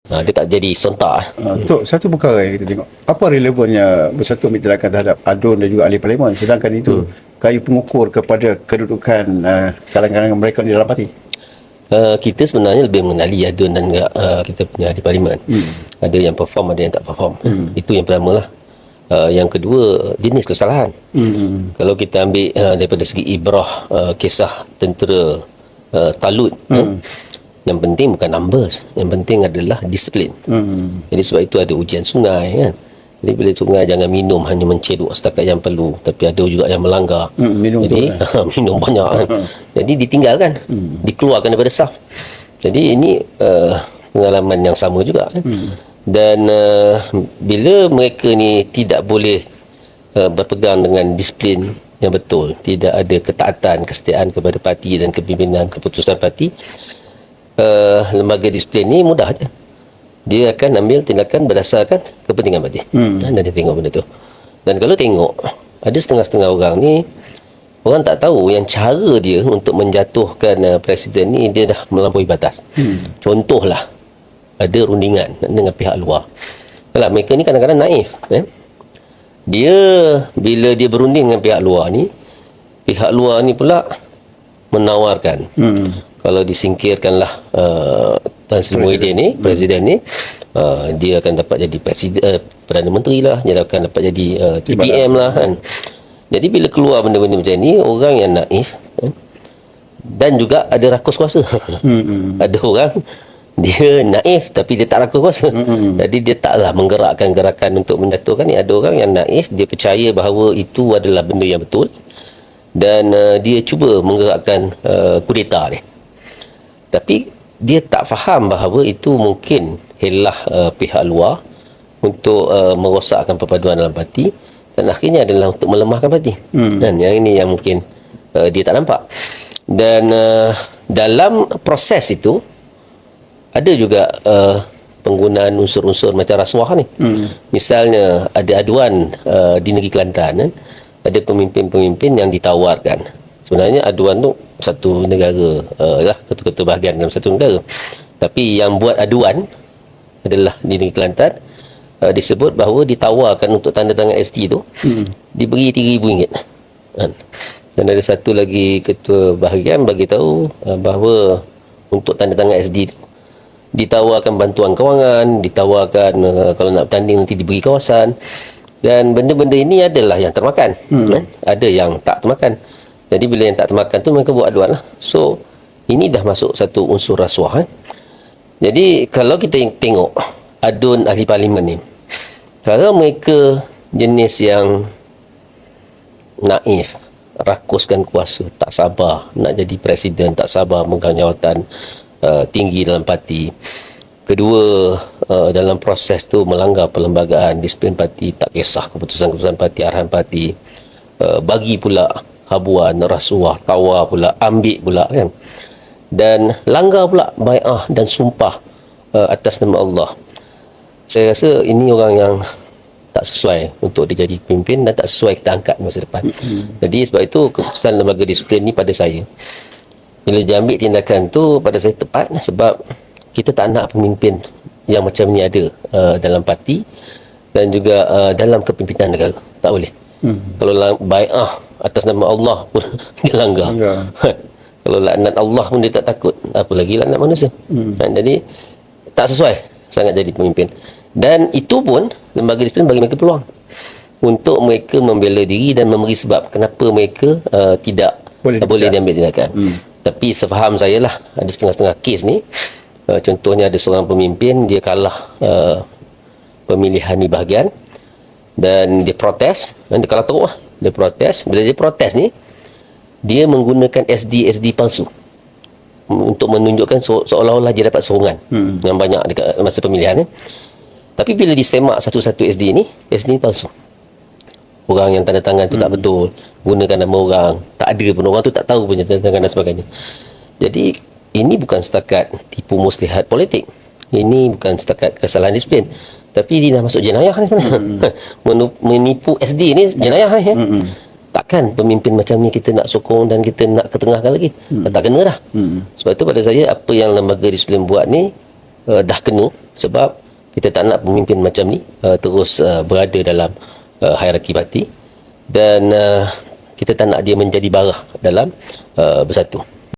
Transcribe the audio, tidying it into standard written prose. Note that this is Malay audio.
Dia tak jadi sentak. Untuk satu perkara yang kita tengok, apa relevannya Bersatu ambil tindakan terhadap ADUN dan juga ahli parlimen, sedangkan itu kayu pengukur kepada kedudukan kalangan mereka di dalam parti. Kita sebenarnya lebih mengenali ADUN dan kita punya ahli parlimen. Ada yang perform, ada yang tak perform. Itu yang pertama lah. Yang kedua, jenis kesalahan. Kalau kita ambil daripada segi ibrah kisah tentera Talut, yang penting bukan numbers, yang penting adalah disiplin. Jadi sebab itu ada ujian sungai kan. Jadi bila sungai jangan minum hanya menceduk setakat yang perlu, tapi ada juga yang melanggar. Jadi minum banyak kan. Jadi ditinggalkan, dikeluarkan daripada saf. Jadi ini pengalaman yang sama juga kan. Dan bila mereka ni tidak boleh berpegang dengan disiplin yang betul, tidak ada ketaatan, kesetiaan kepada parti dan kepimpinan keputusan parti, lembaga disiplin ni mudah je. Dia akan ambil tindakan berdasarkan kepentingan parti. Dan dia tengok benda tu. Dan kalau tengok, ada setengah-setengah orang ni, orang tak tahu yang cara dia untuk menjatuhkan presiden ni, dia dah melampaui batas. Contohlah, ada rundingan dengan pihak luar. Kalau mereka ni kadang-kadang naif. Dia, bila dia berunding dengan pihak luar ni pula menawarkan, kalau disingkirkanlah Tan Sri Muhyiddin ni, presiden ni, dia akan dapat jadi Perdana Menteri lah, dia akan dapat jadi TPM lah kan. Jadi bila keluar benda-benda macam ni, orang yang naif dan juga ada rakus kuasa. Ada orang dia naif tapi dia tak rakus kuasa. Jadi dia taklah menggerakkan gerakan untuk menjatuhkan ni. Ada orang yang naif, dia percaya bahawa itu adalah benda yang betul dan dia cuba menggerakkan kudeta ni. Tapi dia tak faham bahawa itu mungkin helah pihak luar untuk merosakkan perpaduan dalam parti dan akhirnya adalah untuk melemahkan parti. Dan yang ini yang mungkin dia tak nampak. Dan dalam proses itu ada juga penggunaan unsur-unsur macam rasuah ni. Misalnya ada aduan di negeri Kelantan kan, ada pemimpin-pemimpin yang ditawarkan. Sebenarnya aduan tu satu negara lah, ketua-ketua bahagian dalam satu negara. Tapi yang buat aduan adalah di negeri Kelantan. Disebut bahawa ditawarkan untuk tanda tangan SD tu diberi RM3,000 kan. Dan ada satu lagi ketua bahagian bagi tahu bahawa untuk tanda tangan SD tu ditawarkan bantuan kewangan, ditawarkan kalau nak bertanding nanti diberi kawasan. Dan benda-benda ini adalah yang termakan. Ada yang tak termakan. Jadi bila yang tak termakan tu mereka buat aduan lah. So ini dah masuk satu unsur rasuah. Jadi kalau kita tengok adun ahli parlimen ni, kalau mereka jenis yang naif, rakuskan kuasa, tak sabar nak jadi presiden, tak sabar memegang jawatan tinggi dalam parti. Kedua, dalam proses tu melanggar perlembagaan, disiplin parti, tak kisah keputusan-keputusan parti, arahan parti, bagi pula habuan, rasuah, tawar pula, ambil pula kan. Dan langgar pula bai'ah dan sumpah atas nama Allah. Saya rasa ini orang yang tak sesuai untuk dia jadi pemimpin dan tak sesuai kita angkat masa depan. Jadi sebab itu keputusan lembaga disiplin ni pada saya, bila dia ambil tindakan tu pada saya tepat, sebab kita tak nak pemimpin yang macam ni ada dalam parti dan juga dalam kepimpinan negara. Tak boleh. Kalau bai'ah atas nama Allah pun dia langgar. Kalau laknat Allah pun dia tak takut, apa lagi laknat manusia. Jadi tak sesuai sangat jadi pemimpin. Dan itu pun lembaga disiplin bagi mereka peluang untuk mereka membela diri dan memberi sebab kenapa mereka tidak boleh diambil tindakan. Tapi sefaham saya lah, ada setengah-setengah kes ni, contohnya ada seorang pemimpin, dia kalah pemilihan di bahagian dan dia protes, dan dia kalah teruk lah. Dia protes. Bila dia protes ni, dia menggunakan SD palsu untuk menunjukkan seolah-olah dia dapat sokongan yang banyak dekat masa pemilihan ni. Tapi bila disemak satu-satu SD ni palsu. Orang yang tanda tangan tu tak betul, gunakan nama orang, tak ada pun, orang tu tak tahu punya tanda tangan dan sebagainya. Jadi ini bukan setakat tipu muslihat politik, ini bukan setakat kesalahan disiplin, tapi dia dah masuk jenayah ni sebenarnya. Menipu SD ni jenayah ni. Takkan pemimpin macam ni kita nak sokong dan kita nak ketengahkan lagi. Tak kena dah. Sebab tu pada saya apa yang lembaga disiplin buat ni dah kena, sebab kita tak nak pemimpin macam ni terus berada dalam hierarki parti, dan kita tak nak dia menjadi barah dalam bersatu.